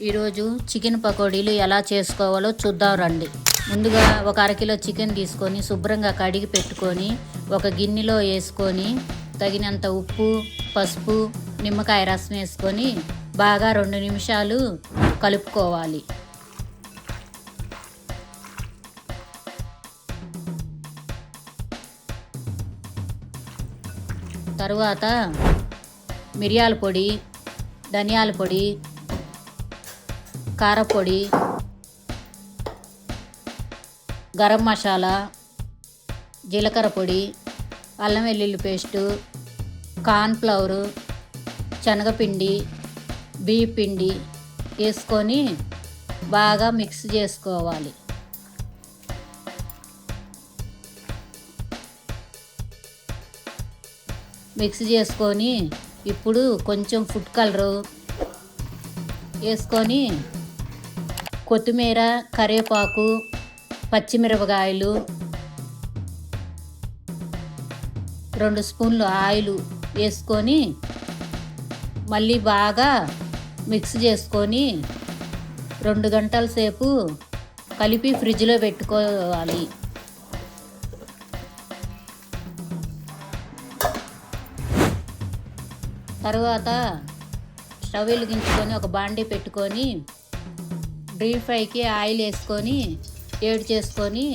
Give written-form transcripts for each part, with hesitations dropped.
ఈరోజు చికెన్ పకోడీలు ఎలా చేసుకోవాలో చూద్దాం రండి. ముందుగా ఒక అరకిలో చికెన్ తీసుకొని శుభ్రంగా కడిగి పెట్టుకొని ఒక గిన్నెలో వేసుకొని తగినంత ఉప్పు, పసుపు, నిమ్మకాయ రసం వేసుకొని బాగా 2 నిమిషాలు కలుపుకోవాలి. తరువాత మిరియాల పొడి, ధనియాల పొడి, కారపొడి, గరం మసాలా, జీలకర్ర పొడి, అల్లం వెల్లుల్లి పేస్టు, కార్న్ఫ్లవరు, శనగపిండి, బియ్యం పిండి వేసుకొని బాగా మిక్స్ చేసుకోవాలి. మిక్స్ చేసుకొని ఇప్పుడు కొంచెం ఫుడ్ కలరు వేసుకొని కొత్తిమీర, కరివేపాకు, పచ్చిమిరపకాయలు, 2 స్పూన్లు ఆయిల్ వేసుకొని మళ్ళీ బాగా మిక్స్ చేసుకొని 2 గంటల సేపు కలిపి ఫ్రిడ్జ్లో పెట్టుకోవాలి. తర్వాత స్టవ్ వెలిగించుకొని ఒక బాండీ పెట్టుకొని డీప్ ఫ్రైకి ఆయిల్ వేసుకొని వేడి చేసుకొని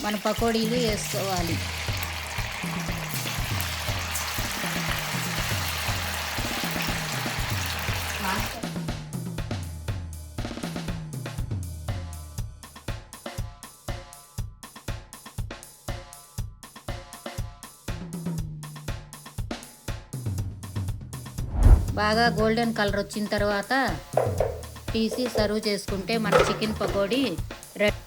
మన పకోడీలు వేసుకోవాలి. బాగా గోల్డెన్ కలర్ వచ్చిన తర్వాత తీసి సర్వ్ చేసుకుంటే మన చికెన్ పకోడీ రెడీ.